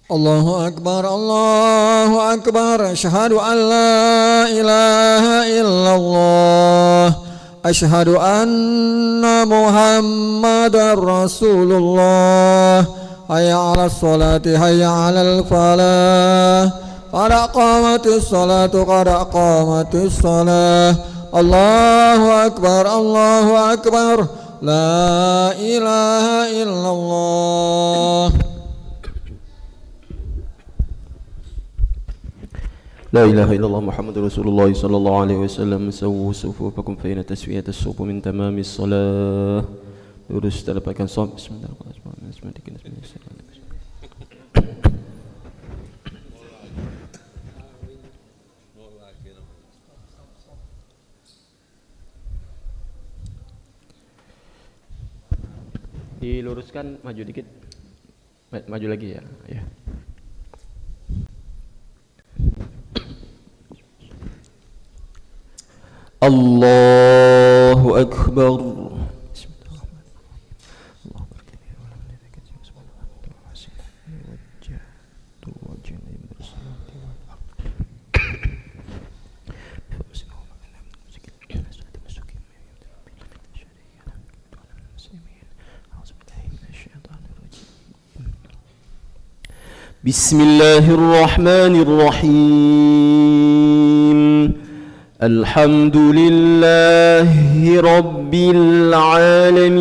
الله أكبر الله أكبر أشهد أن لا إله إلا الله أشهد أن محمدا رسول الله حي على الصلاة حي على الفلاح قد قامت الصلاة قد قامت الصلاة الله أكبر الله أكبر لا إله إلا الله. لا إله إلا الله محمد رسول الله صلى الله عليه وسلم. سووا صفوفكم فإن تسوية الصف من تمام الصلاة. Lurus dapatkan sob. Bismillahirrahmanirrahim. Diluruskan, maju dikit. Maju lagi ya. Ya. Allahu Akbar. بسم الله الرحمن الرحيم. الحمد لله رب العالمين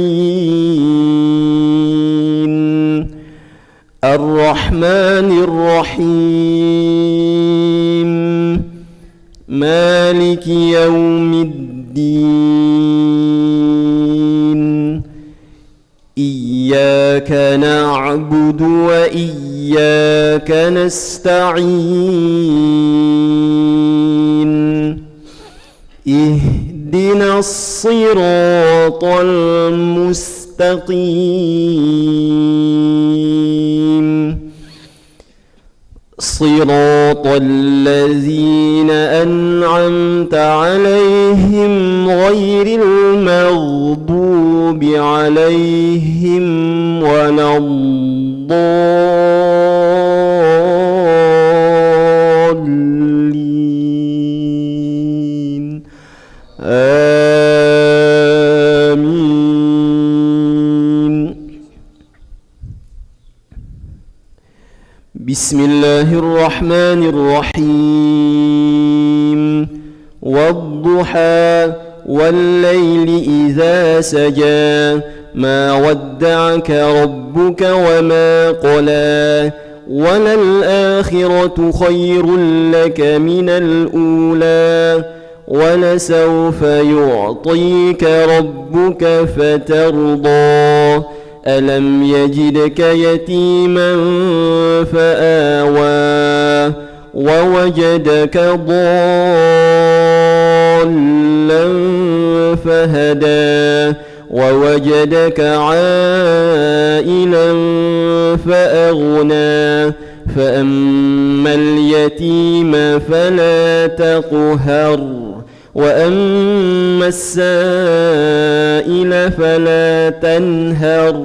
الرحمن الرحيم مالك يوم الدين إياك نعبد وإياك نستعين اهدنا الصراط المستقيم صراط الذين أنعمت عليهم غير المغضوب عليهم ولا الضالين آمين. بسم الله الرحمن الرحيم. والضحى والليل إذا سجى ما ودعك ربك وما قلى وللآخرة خير لك من الأولى ولسوف يعطيك ربك فترضى ألم يجدك يتيما فآوى ووجدك ضالا فهدى ووجدك عائلا فأغنى فأما اليتيم فلا تقهر وأما السائل فلا تنهر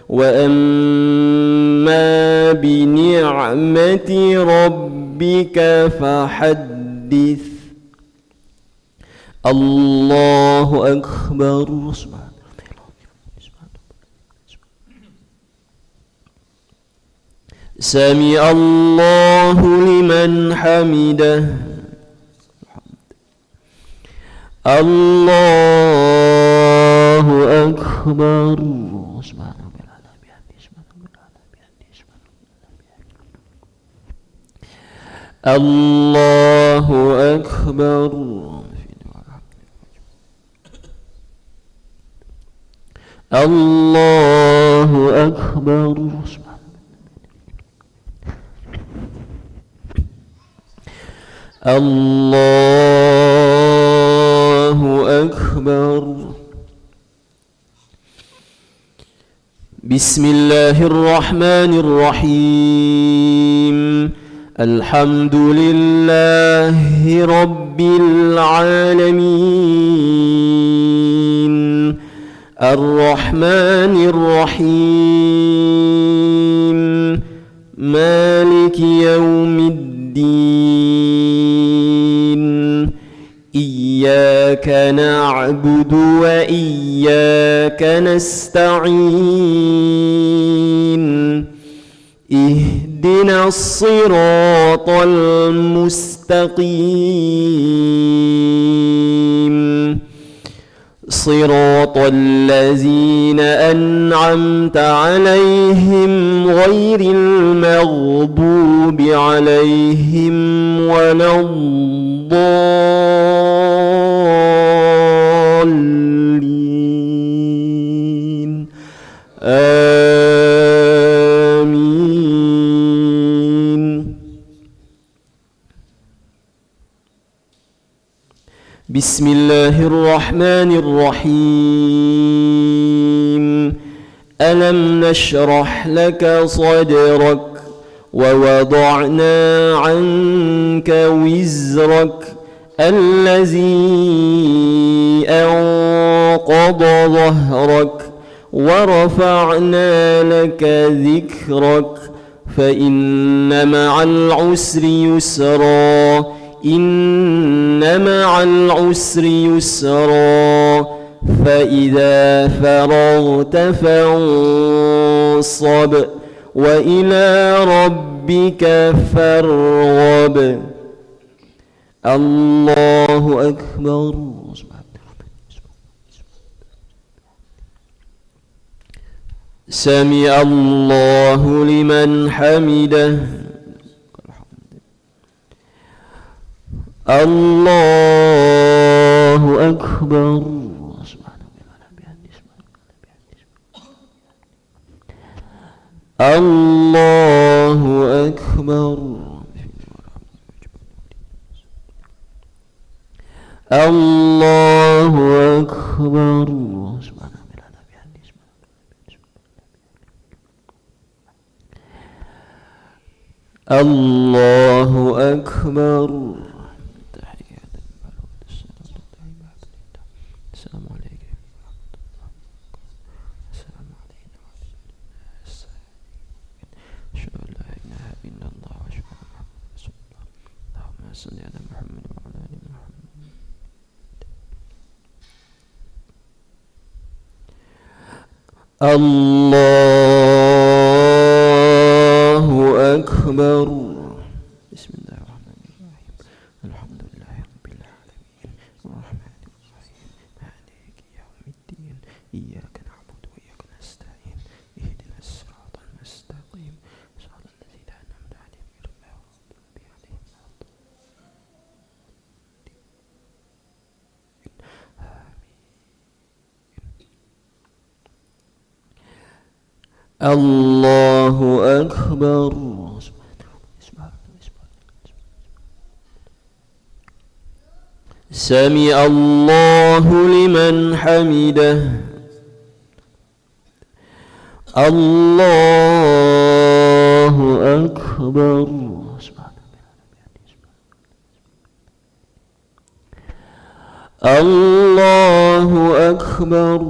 وأما بنعمة ربك فحدث. الله أكبر. سمع الله لمن حمده. الله أكبر. الله أكبر. الله أكبر. الله أكبر. بسم الله الرحمن الرحيم. الحمد لله رب العالمين الرحمن الرحيم مالك يوم الدين إياك نعبد وإياك نستعين اهدنا الصراط المستقيم صراط الذين أنعمت عليهم غير المغضوب عليهم ولا الضالين آمين. بسم الله الرحمن الرحيم. ألم نشرح لك صدرك ووضعنا عنك وزرك الذي أنقض ظهرك ورفعنا لك ذكرك فإن مع العسر يسرا إن مع العسر يسرا فإذا فرغت فانصب وإلى ربك فارغب. الله أكبر. سمع الله لمن حمده. الله أكبر. الله أكبر. الله أكبر. الله أكبر. السلام عليكم. السلام علينا. أشهد أن لا إله إلا الله وأشهد أن محمدا رسول الله. اللهم صل على محمد وعلى آل محمد. الله أكبر. بسم الله الرحمن الرحيم. الحمد لله رب العالمين الرحمن الرحيم مالك يوم الدين إياك نعبد وإياك نستعين اهدنا الصراط المستقيم صراط الذين أنعمت عليهم غير المغضوب عليهم ولا الضالين. الله أكبر. سمع الله لمن حمده. الله أكبر. الله أكبر.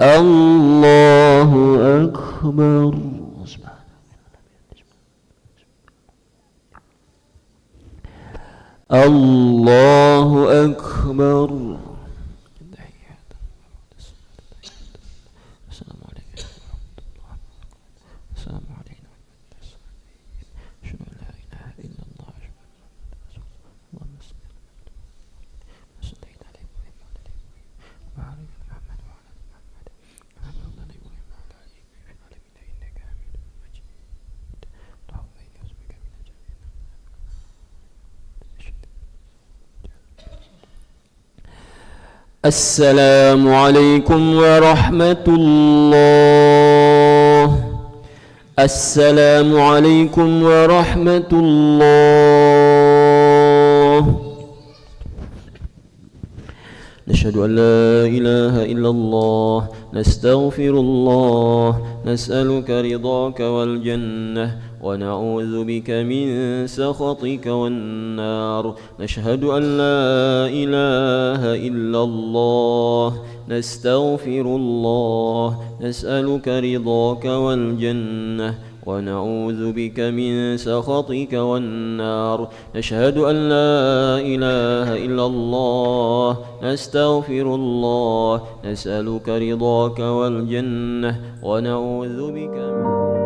الله أكبر. الله أكبر. السلام عليكم ورحمة الله. السلام علينا. أشهد أن لا إله إلا الله وأشهد أن محمدا رسول الله. اللهم صل على محمد وعلى آل محمد وبارك على محمد وعلى آل محمد كما باركت على إبراهيم وعلى آل إبراهيم إنك حميد مجيد. اللهم إني أعوذ بك من الجهل. السلام عليكم ورحمة الله. السلام عليكم ورحمة الله. نشهد أن لا إله إلا الله. نستغفر الله. نسألك رضاك والجنة ونعوذ بك من سخطك والنار. نشهد أن لا إله إلا الله. نستغفر الله. نسألك رضاك والجنة ونعوذ بك من سخطك والنار. نشهد أن لا إله إلا الله. نستغفر الله. نسألك رضاك والجنة ونعوذ بك من